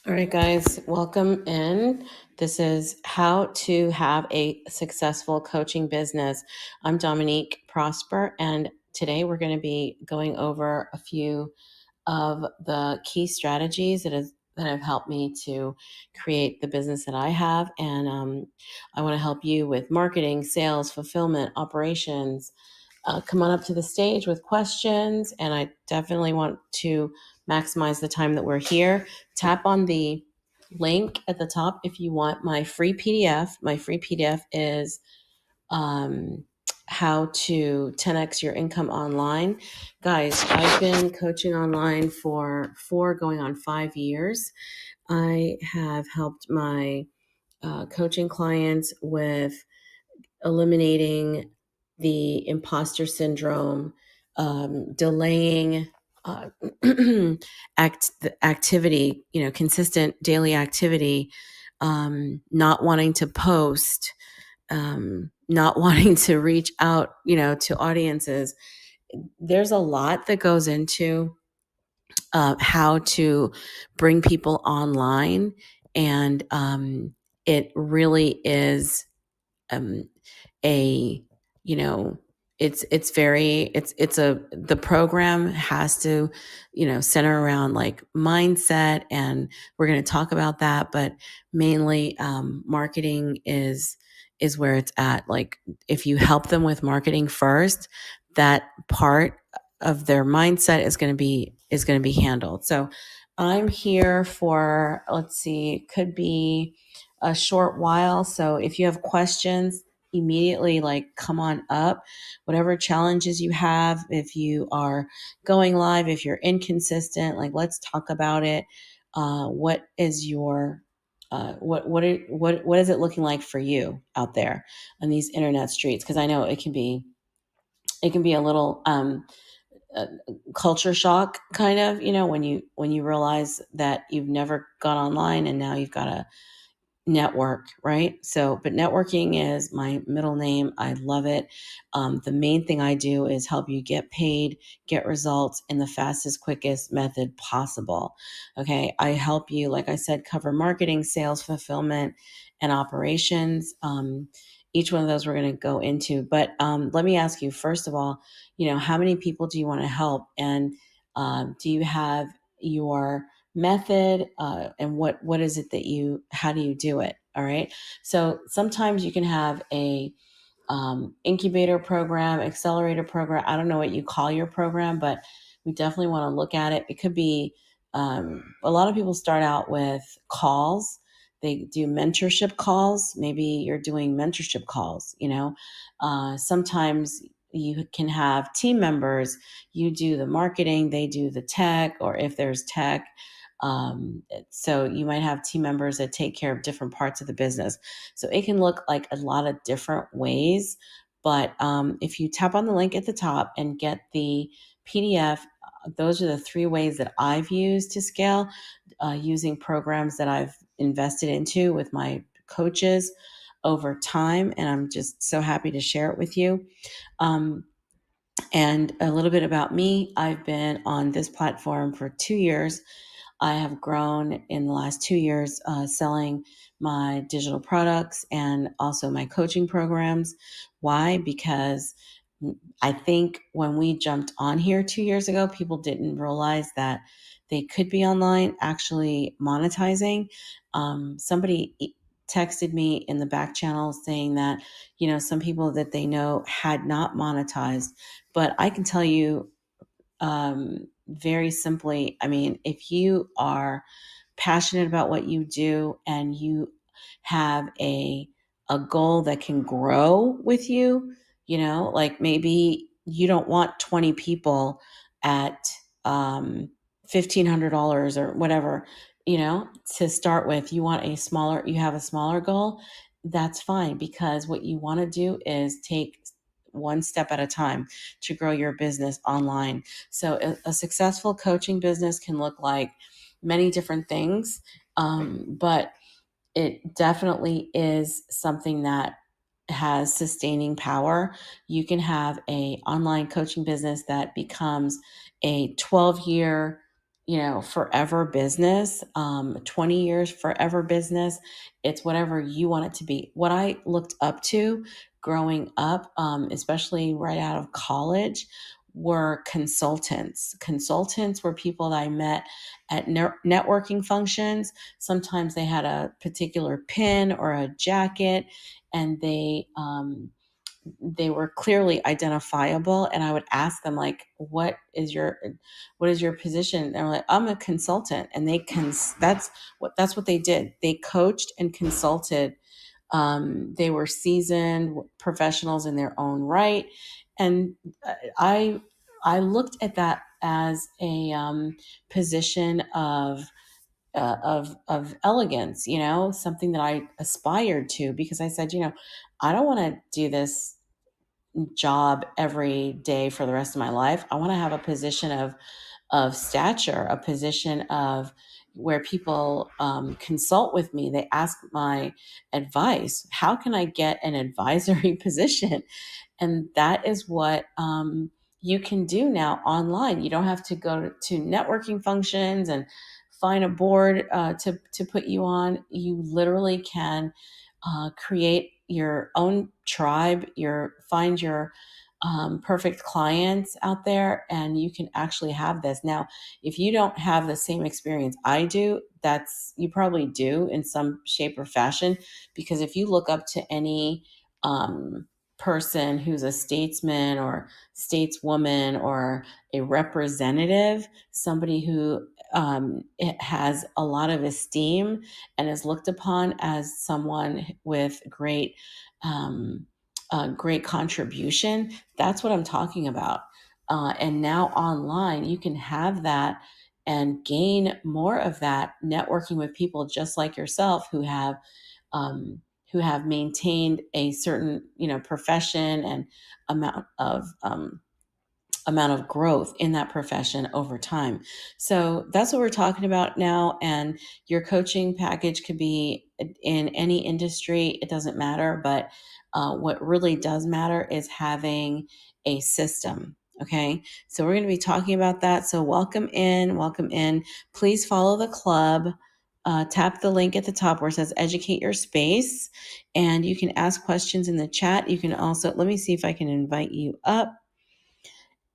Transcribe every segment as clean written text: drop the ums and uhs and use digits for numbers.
All right, guys, welcome in. This is how to have a successful coaching business. I'm Dominique Prosper, and today we're going to be going over a few of the key strategies that have helped me to create the business that I have. And I want to help you with marketing, sales, fulfillment, operations. Come on up to the stage with questions, and I definitely want to maximize the time that we're here. Tap on the link at the top if you want my free PDF. My free PDF is um, how to 10x your income online. Guys, I've been coaching online for 5 years. I have helped my coaching clients with eliminating the imposter syndrome, delaying uh, activity, consistent daily activity, not wanting to post, not wanting to reach out, to audiences. There's a lot that goes into how to bring people online, and it really is um, a you know it's very it's a the program has to center around like mindset, and we're going to talk about that, but mainly marketing is where it's at. Like, if you help them with marketing first, that part of their mindset is going to be handled. So I'm here for, let's see, could be a short while. So if you have questions, immediately like come on up. Whatever challenges you have, if you are going live, if you're inconsistent, like let's talk about it. What is your what is it looking like for you out there on these internet streets? Because I know it can be a little uh, culture shock, kind of, when you realize that you've never gone online and now you've got to network, right? So, but networking is my middle name. I love it. The main thing I do is help you get paid, get results in the fastest, quickest method possible. Okay. I help you, like I said, cover marketing, sales, fulfillment, and operations. Each one of those we're going to go into. But let me ask you, first of all, how many people do you want to help? And do you have your method, and what is it that how do you do it? All right, so sometimes you can have a incubator program, accelerator program. I don't know what you call your program, but we definitely want to look at it. It could be a lot of people start out with calls. They do mentorship calls. Maybe you're doing mentorship calls. Sometimes you can have team members. You do the marketing, they do the tech, or if there's tech. So you might have team members that take care of different parts of the business. So it can look like a lot of different ways. But if you tap on the link at the top and get the PDF, those are the three ways that I've used to scale, using programs that I've invested into with my coaches over time. And I'm just so happy to share it with you. Um, and a little bit about me: I've been on this platform for 2 years. I have grown in the last 2 years, selling my digital products and also my coaching programs. Why? Because I think when we jumped on here 2 years ago, people didn't realize that they could be online actually monetizing. Somebody texted me in the back channel saying that, some people that they know had not monetized. But I can tell you, very simply, I mean, if you are passionate about what you do and you have a goal that can grow with you, like maybe you don't want 20 people at $1,500 or whatever, to start with. You have a smaller goal. That's fine, because what you want to do is take one step at a time to grow your business online. So a successful coaching business can look like many different things, but it definitely is something that has sustaining power. You can have a online coaching business that becomes a 12-year forever business, 20 years forever business. It's whatever you want it to be. What I looked up to growing up, especially right out of college, were consultants. Consultants were people that I met at networking functions. Sometimes they had a particular pin or a jacket, and they were clearly identifiable, and I would ask them, like, what is your position? And they're like, I'm a consultant. And that's what they did. They coached and consulted. They were seasoned professionals in their own right. And I looked at that as a position of elegance, something that I aspired to, because I said, I don't want to do this job every day for the rest of my life. I want to have a position of stature, a position of where people consult with me. They ask my advice. How can I get an advisory position? And that is what you can do now online. You don't have to go to networking functions and find a board to put you on. You literally can create your own tribe, find your perfect clients out there, and you can actually have this. Now, if you don't have the same experience I do, you probably do in some shape or fashion, because if you look up to any person who's a statesman or stateswoman or a representative, somebody who it has a lot of esteem and is looked upon as someone with great contribution. That's what I'm talking about. And now online, you can have that and gain more of that networking with people just like yourself who have maintained a certain profession and amount of growth in that profession over time. So that's what we're talking about now. And your coaching package could be in any industry, it doesn't matter. But what really does matter is having a system. Okay. So we're going to be talking about that. So welcome in, welcome in. Please follow the club. Tap the link at the top where it says educate your space, and you can ask questions in the chat. You can also, let me see if I can invite you up.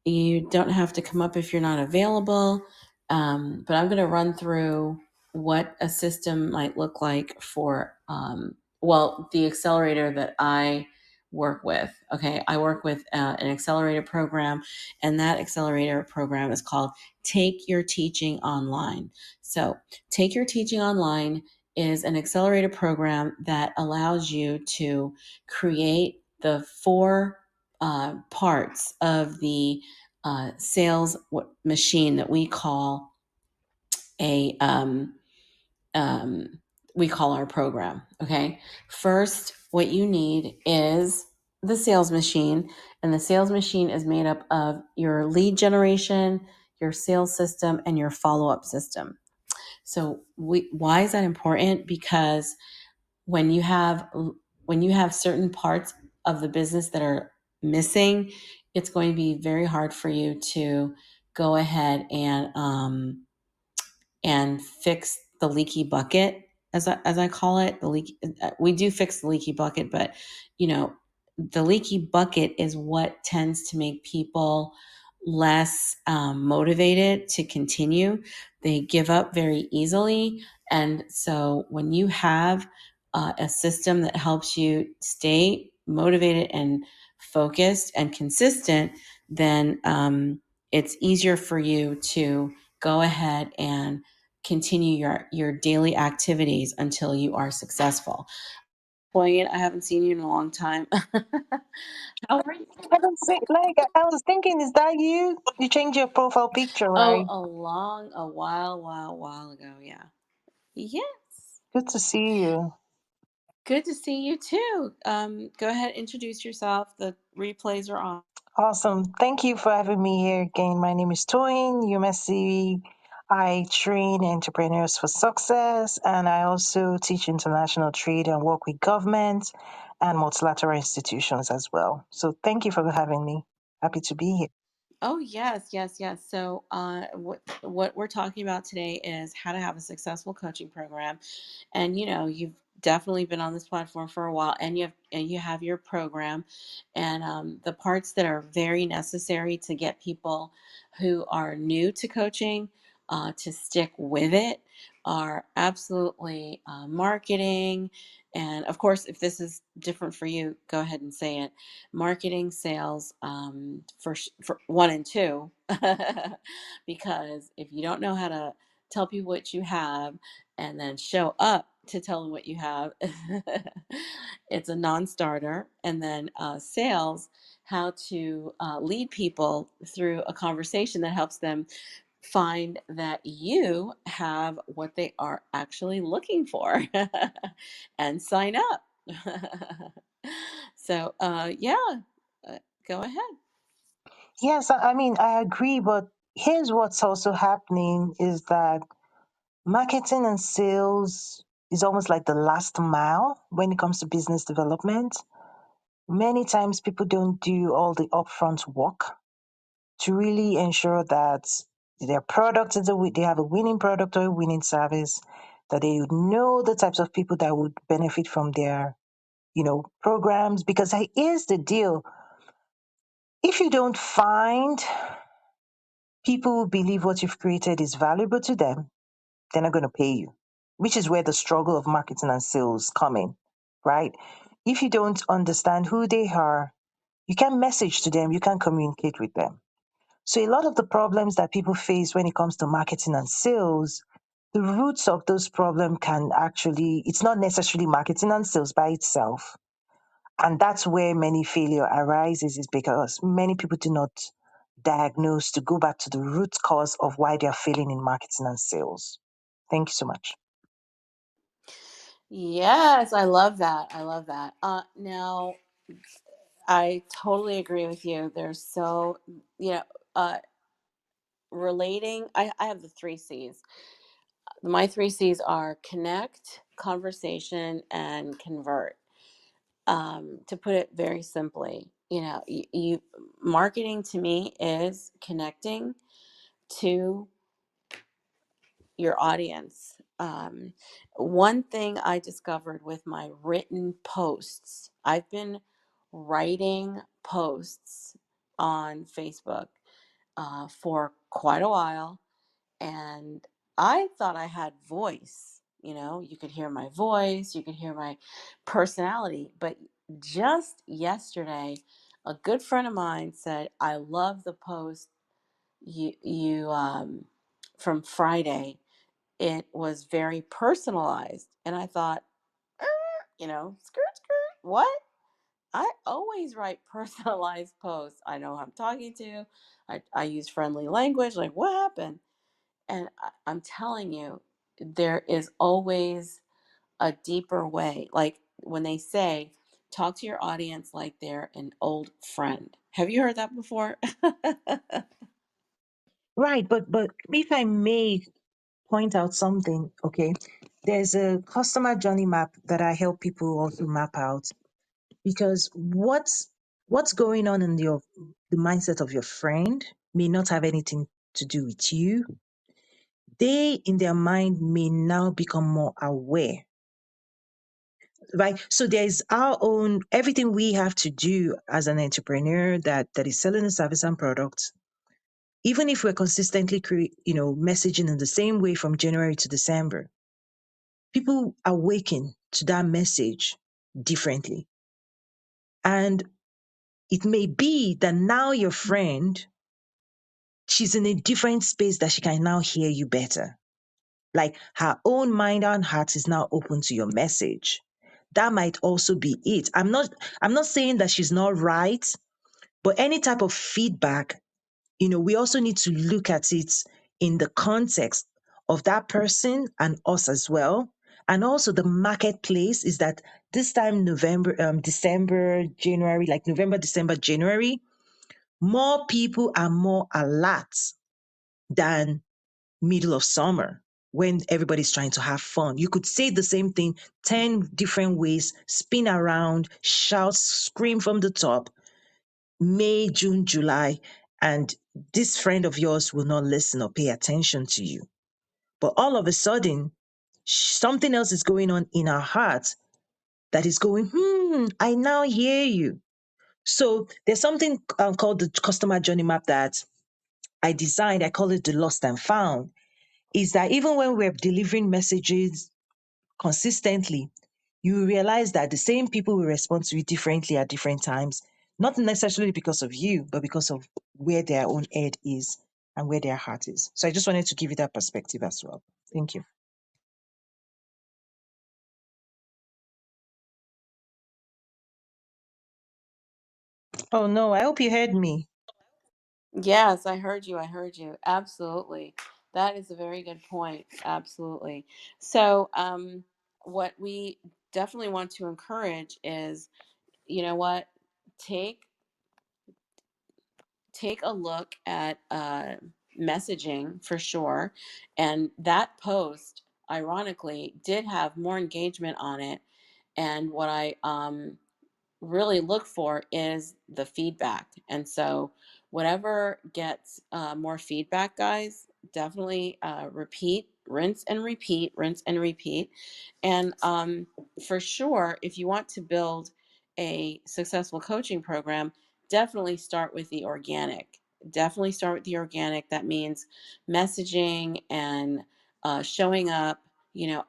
You don't have to come up if you're not available, but I'm going to run through what a system might look like for, the accelerator that I work with. Okay, I work with an accelerator program, and that accelerator program is called Take Your Teaching Online. So, Take Your Teaching Online is an accelerator program that allows you to create the four parts of the sales machine that a um, we call our program. Okay, first, what you need is the sales machine, and the sales machine is made up of your lead generation, your sales system, and your follow-up system. So why is that important? Because when you have certain parts of the business that are missing, it's going to be very hard for you to go ahead and fix the leaky bucket, as I call it. We do fix the leaky bucket, but the leaky bucket is what tends to make people less motivated to continue. They give up very easily. And so when you have a system that helps you stay motivated and focused and consistent, then it's easier for you to go ahead and continue your daily activities until you are successful. Poignant, I haven't seen you in a long time. How are you? I don't see, like, I was thinking, is that you? You changed your profile picture, Oh, right? a while ago. Yeah. Yes. Good to see you. Good to see you too. Go ahead, introduce yourself. The replays are on. Awesome. Thank you for having me here again. My name is Toyin UMSC. I train entrepreneurs for success, and I also teach international trade and work with government and multilateral institutions as well. So thank you for having me. Happy to be here. Oh, yes, yes, yes. So, what we're talking about today is how to have a successful coaching program. And you've definitely been on this platform for a while, and you have your program, and the parts that are very necessary to get people who are new to coaching to stick with it are absolutely marketing. And of course, if this is different for you, go ahead and say it. Marketing, sales, for one and two, because if you don't know how to tell people what you have and then show up to tell them what you have, it's a non-starter. And then sales, how to lead people through a conversation that helps them find that you have what they are actually looking for and sign up. So, yeah, uh, go ahead. Yes, I mean, I agree, but here's what's also happening is that marketing and sales is almost like the last mile when it comes to business development. Many times people don't do all the upfront work to really ensure that their product they have a winning product or a winning service, that they know the types of people that would benefit from their, programs. Because here's the deal. If you don't find people who believe what you've created is valuable to them, they're not going to pay you, which is where the struggle of marketing and sales come in, right? If you don't understand who they are, you can message to them, you can communicate with them. So a lot of the problems that people face when it comes to marketing and sales, the roots of those problems can actually, it's not necessarily marketing and sales by itself. And that's where many failure arises, is because many people do not diagnose to go back to the root cause of why they're failing in marketing and sales. Thank you so much. Yes, I love that. I love that. Now, I totally agree with you. There's so, you know, uh, relating. I have the three C's. My three C's are connect, conversation, and convert. To put it very simply, marketing to me is connecting to your audience. One thing I discovered with my written posts, I've been writing posts on Facebook for quite a while, and I thought I had voice. You could hear my voice, you could hear my personality. But just yesterday, a good friend of mine said, "I love the post you from Friday. It was very personalized." And I thought, skirt, skirt, what? I always write personalized posts. I know who I'm talking to. I use friendly language. Like, what happened? And I'm telling you, there is always a deeper way. Like when they say, talk to your audience like they're an old friend. Have you heard that before? Right, but if I may point out something, okay, there's a customer journey map that I help people also map out, because what's going on in the mindset of your friend may not have anything to do with you. They in their mind may now become more aware, right? So there's our own everything we have to do as an entrepreneur that is selling a service and product. Even if we're consistently messaging in the same way from January to December, people awaken to that message differently. And it may be that now your friend, she's in a different space that she can now hear you better. Like her own mind and heart is now open to your message. That might also be it. I'm not saying that she's not right, but any type of feedback, we also need to look at it in the context of that person and us as well. And also the marketplace is that this time November, December, January, like November, December, January, more people are more alert than middle of summer when everybody's trying to have fun. You could say the same thing 10 different ways, spin around, shout, scream from the top, May, June, July. and this friend of yours will not listen or pay attention to you. But all of a sudden, something else is going on in our heart that is going, I now hear you. So there's something called the customer journey map that I designed. I call it the lost and found. Is that even when we're delivering messages consistently, you realize that the same people will respond to you differently at different times, not necessarily because of you, but because of where their own head is and where their heart is. So I just wanted to give you that perspective as well. Thank you. Oh no, I hope you heard me. Yes, I heard you. I heard you. Absolutely. That is a very good point. Absolutely. So, what we definitely want to encourage is, you know what, take take a look at messaging for sure. And that post, ironically, did have more engagement on it. And what I really look for is the feedback. And so, whatever gets more feedback, guys, definitely repeat, rinse and repeat, rinse and repeat. And for sure, if you want to build a successful coaching program, definitely start with the organic. Definitely start with the organic. That means messaging and showing up,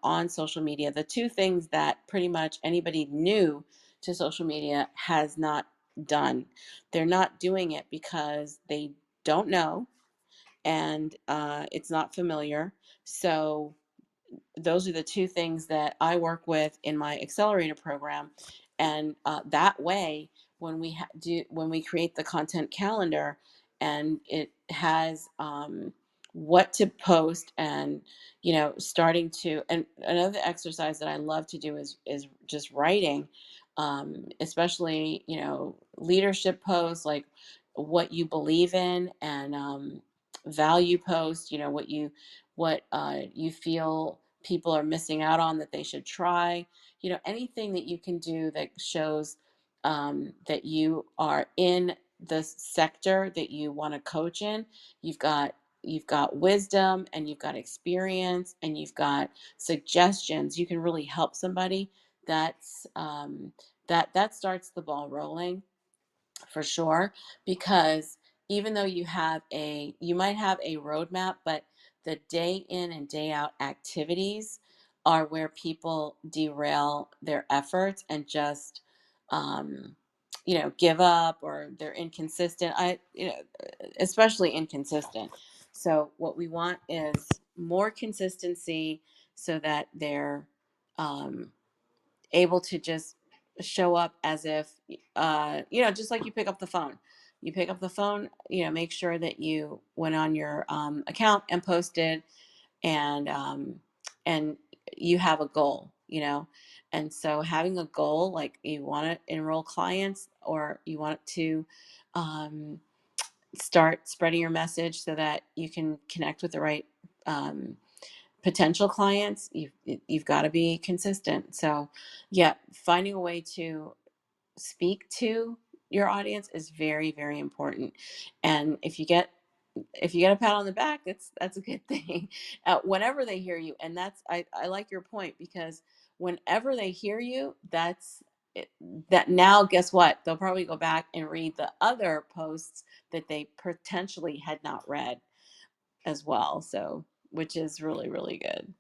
on social media. The two things that pretty much anybody new to social media has not done. They're not doing it because they don't know, and it's not familiar. So those are the two things that I work with in my accelerator program. And that way, when we create the content calendar, and it has what to post, and starting to, and another exercise that I love to do is just writing, especially leadership posts, like what you believe in, and value posts, what you feel people are missing out on that they should try. Anything that you can do that shows that you are in the sector that you want to coach in. You've got wisdom, and you've got experience, and you've got suggestions. You can really help somebody. That starts the ball rolling for sure, because even though you might have a roadmap, but the day in and day out activities are where people derail their efforts and just give up, or they're inconsistent. Especially inconsistent. So what we want is more consistency, so that they're um, able to just show up as if just like you pick up the phone. You pick up the phone, make sure that you went on your account and posted, and you have a goal, and so having a goal, like you want to enroll clients, or you want to um, start spreading your message so that you can connect with the right um, potential clients. You've got to be consistent. So yeah, finding a way to speak to your audience is very, very important. And if you get a pat on the back, that's a good thing. Whenever they hear you, and I like your point, because whenever they hear you, that's it, that now, guess what, they'll probably go back and read the other posts that they potentially had not read as well. So, which is really, really good.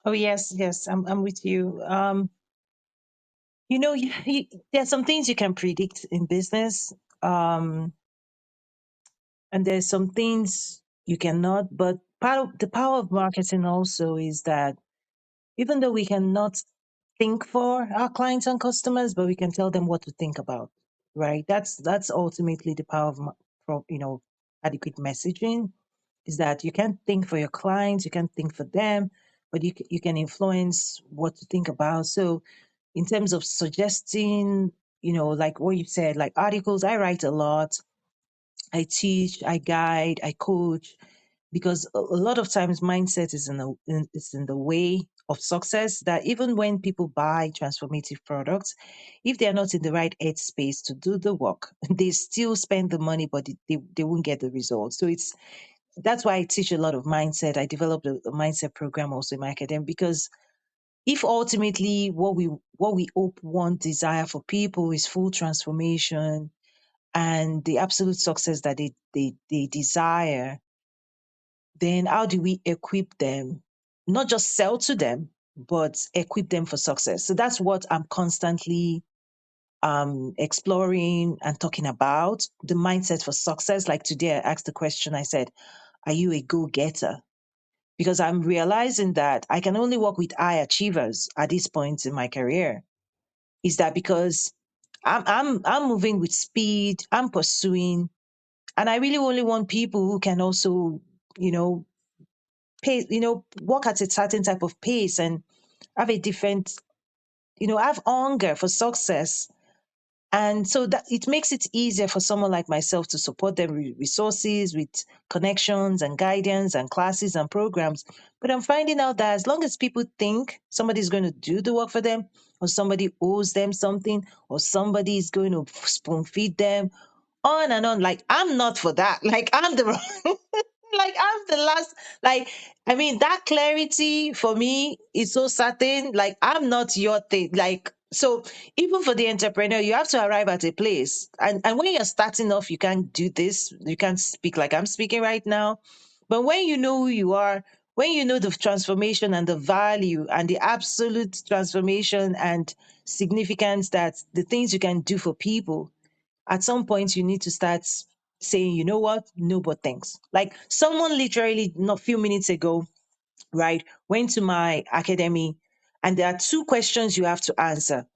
Oh yes, yes, I'm with you. There's some things you can predict in business, um, and there's some things you cannot. But part of the power of marketing also is that even though we cannot think for our clients and customers, but we can tell them what to think about, right? That's ultimately the power of adequate messaging, is that you can't think for your clients, you can't think for them, but you can influence what to think about. So in terms of suggesting, like what you said, like articles, I write a lot. I teach, I guide, I coach, because a lot of times mindset is is in the way of success that even when people buy transformative products, if they are not in the right headspace to do the work, they still spend the money, but they won't get the results. So that's why I teach a lot of mindset. I developed a mindset program also in my academy, because if ultimately what we hope, want, desire for people is full transformation and the absolute success that they desire, then how do we equip them? Not just sell to them, but equip them for success. So that's what I'm constantly exploring and talking about, the mindset for success. Like today, I asked the question, I said, are you a go getter? Because I'm realizing that I can only work with high achievers at this point in my career. Is that because I'm moving with speed, I'm pursuing, and I really only want people who can also, you know, work at a certain type of pace and have a different, have hunger for success. And so that it makes it easier for someone like myself to support them with resources, with connections and guidance and classes and programs. But I'm finding out that as long as people think somebody's going to do the work for them, or somebody owes them something, or somebody is going to spoon feed them, on and on. Like I'm not for that. Like I'm the like I'm the last. Like I mean, that clarity for me is so certain. Like I'm not your thing. Like so, even for the entrepreneur, you have to arrive at a place, and when you're starting off, you can't do this. You can't speak like I'm speaking right now. But when you know who you are, when you know the transformation and the value and the absolute transformation and significance that the things you can do for people, at some point you need to start saying, you know what, no but thanks. Like someone literally not few minutes ago, right, went to my academy, and there are two questions you have to answer: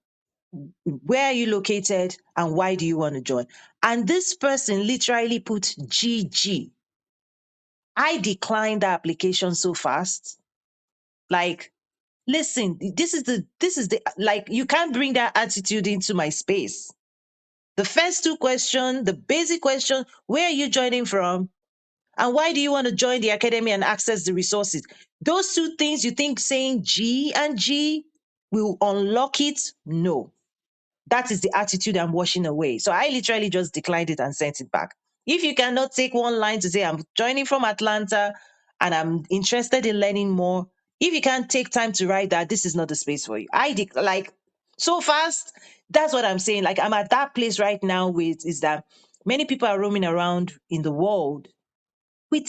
where are you located and why do you want to join? And this person literally put GG. I declined the application so fast. Like, listen, this is the like, you can't bring that attitude into my space. The first two questions, the basic question, where are you joining from? And why do you want to join the academy and access the resources? Those two things, you think saying G and G will unlock it? No. That is the attitude I'm washing away. So I literally just declined it and sent it back. If you cannot take one line to say, I'm joining from Atlanta and I'm interested in learning more, if you can't take time to write that, this is not the space for you. Like so fast. That's what I'm saying. Like I'm at that place right now with is that many people are roaming around in the world with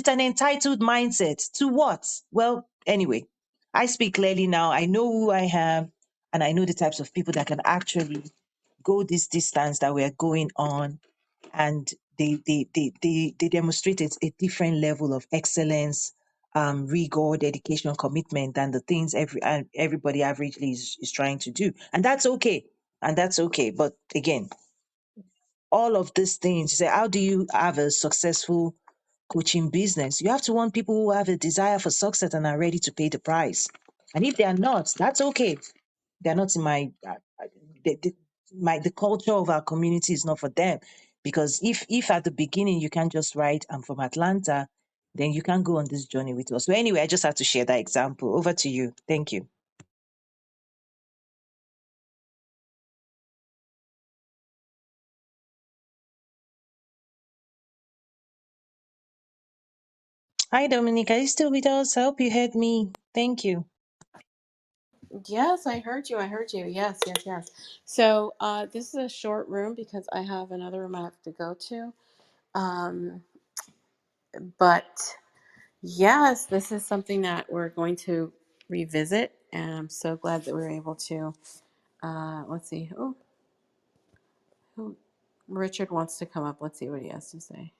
an entitled mindset to what? Well, anyway, I speak clearly now. I know who I am, and I know the types of people that can actually go this distance that we're going on, and they demonstrated a different level of excellence, rigor, dedication, commitment than the things everybody averagely is trying to do, and that's okay. And that's okay. But again, all of these things, you say, how do you have a successful coaching business? You have to want people who have a desire for success and are ready to pay the price. And if they are not, that's okay. They're not in the culture of our community is not for them. Because if at the beginning you can't just write, I'm from Atlanta, then you can't go on this journey with us. So anyway, I just had to share that example. Over to you. Thank you. Hi, Dominic. Are you still with us? I hope you heard me. Thank you. Yes, I heard you. I heard you. Yes, yes, yes. So this is a short room because I have another room I have to go to. Um, but yes, this is something that we're going to revisit, and I'm so glad that we were able to. Let's see. Who? Richard wants to come up. Let's see what he has to say.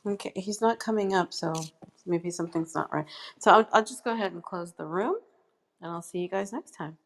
Okay, he's not coming up, so maybe something's not right. So I'll just go ahead and close the room, and I'll see you guys next time.